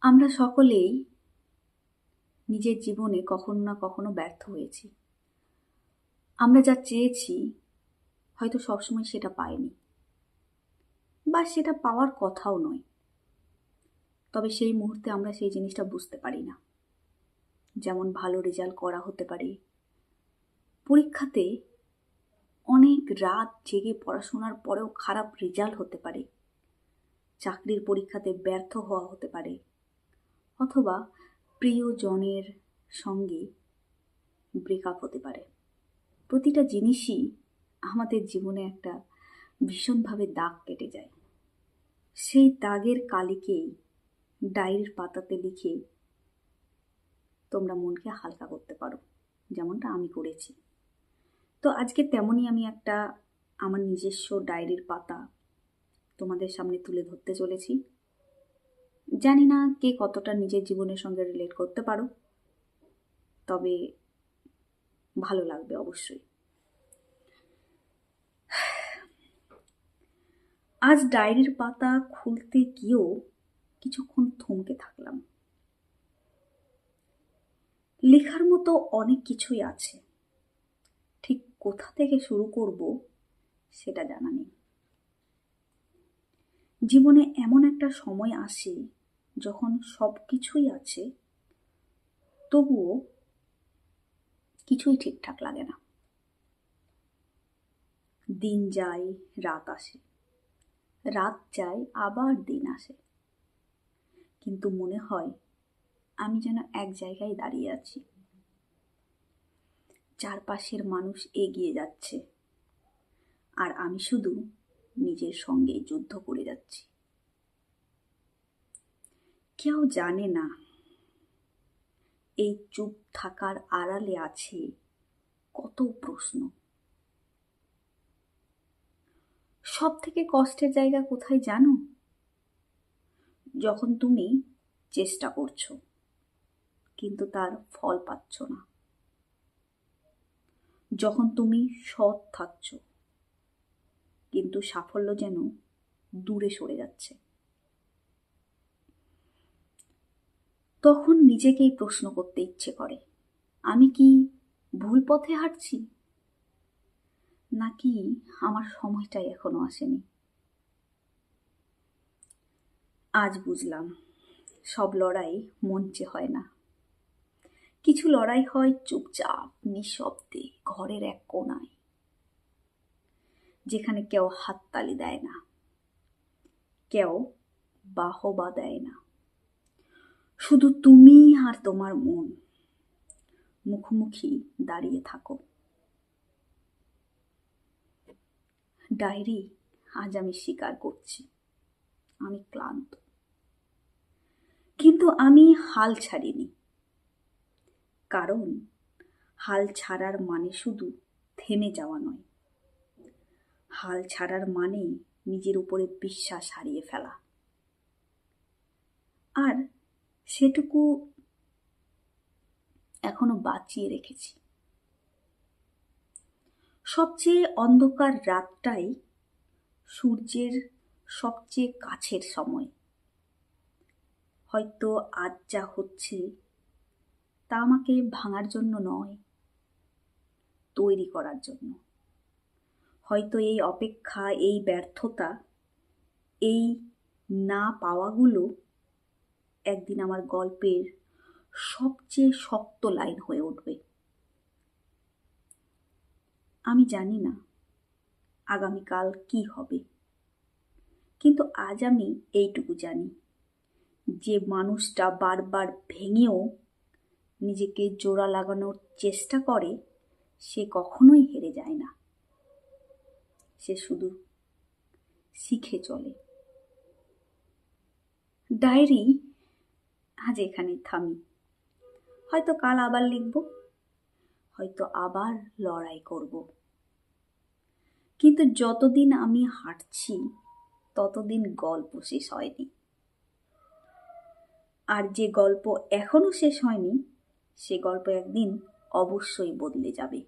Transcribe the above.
আমরা সকলেই নিজের জীবনে কখনো না কখনো ব্যর্থ হয়েছি। আমরা যা চেয়েছি হয়তো সবসময় সেটা পাইনি, বা সেটা পাওয়ার কথাও নয়। তবে সেই মুহূর্তে আমরা সেই জিনিসটা বুঝতে পারি না। যেমন ভালো রেজাল্ট করা হতে পারে, পরীক্ষাতে অনেক রাত জেগে পড়াশোনার পরেও খারাপ রেজাল্ট হতে পারে, চাকরির পরীক্ষাতে ব্যর্থ হওয়া হতে পারে, অথবা প্রিয়জনের সঙ্গে ব্রেকআপ হতে পারে। প্রতিটা জিনিসই আমাদের জীবনে একটা ভীষণভাবে দাগ কেটে যায়। সেই দাগের কালিকেই ডায়েরির পাতাতে লিখে তোমরা মনকে হালকা করতে পারো, যেমনটা আমি করেছি। তো আজকে তেমনই আমি একটা আমার নিজস্ব ডায়েরির পাতা তোমাদের সামনে তুলে ধরতে চলেছি। জানি না কে কতটা নিজের জীবনের সঙ্গে রিলেট করতে পারো, তবে ভালো লাগবে অবশ্যই। আজ ডায়েরির পাতা খুলতে গিয়েও কিছুক্ষণ থমকে থাকলাম। লেখার মতো অনেক কিছুই আছে, ঠিক কোথা থেকে শুরু করব সেটা জানা নেই। জীবনে এমন একটা সময় আসে যখন সব কিছুই আছে, তবুও কিছুই ঠিকঠাক লাগে না। দিন যায়, রাত আসে, রাত যায়, আবার দিন আসে, কিন্তু মনে হয় আমি যেন এক জায়গায় দাঁড়িয়ে আছি। চারপাশের মানুষ এগিয়ে যাচ্ছে, আর আমি শুধু নিজের সঙ্গে যুদ্ধ করে যাচ্ছি। কেউ জানে না এই চুপ থাকার আড়ালে আছে কত প্রশ্ন। সব থেকে কষ্টের জায়গা কোথায় জানো? যখন তুমি চেষ্টা করছো কিন্তু তার ফল পাচ্ছ না, যখন তুমি সৎ থাকছ কিন্তু সাফল্য যেন দূরে সরে যাচ্ছে, তখন নিজেকেই প্রশ্ন করতে ইচ্ছে করে, আমি কি ভুল পথে হাঁটছি, নাকি আমার সময়টাই এখনো আসেনি। আজ বুঝলাম সব লড়াই মঞ্চে হয় না, কিছু লড়াই হয় চুপচাপ নিঃশব্দে ঘরের এক কোণায়, যেখানে কেউ হাততালি দেয় না, কেউ বাহবা দেয় না, শুধু তুমি আর তোমার মন মুখোমুখি দাঁড়িয়ে থাকো। ডায়েরি, আজ আমি স্বীকার করছি আমি ক্লান্ত, কিন্তু আমি হাল ছাড়িনি। কারণ হাল ছাড়ার মানে শুধু থেমে যাওয়া নয়, হাল ছাড়ার মানে নিজের উপরে বিশ্বাস হারিয়ে ফেলা, আর সেটুকু এখনো বাঁচিয়ে রেখেছি। সবচেয়ে অন্ধকার রাতটাই সূর্যের সবচেয়ে কাছের সময়। হয়তো আজ যা হচ্ছে তা আমাকে ভাঙার জন্য নয়, তৈরি করার জন্য। হয়তো এই অপেক্ষা, এই ব্যর্থতা, এই না পাওয়াগুলো একদিন আমার গল্পের সবচেয়ে শক্ত লাইন হয়ে উঠবে। আমি জানি না আগামীকাল কি হবে, কিন্তু আজ আমি এইটুকু জানি, যে মানুষটা বারবার ভেঙেও নিজেকে জোড়া লাগানোর চেষ্টা করে সে কখনোই হেরে যায় না, সে শুধু শিখে চলে। ডায়েরি আজ এখানে থামি, হয়তো কাল আবার লিখব, হয়তো আবার লড়াই করব, কিন্তু যতদিন আমি হাঁটছি ততদিন গল্প শেষ হয়নি। আর যে গল্প এখনো শেষ হয়নি সে গল্প একদিন অবশ্যই বদলে যাবে।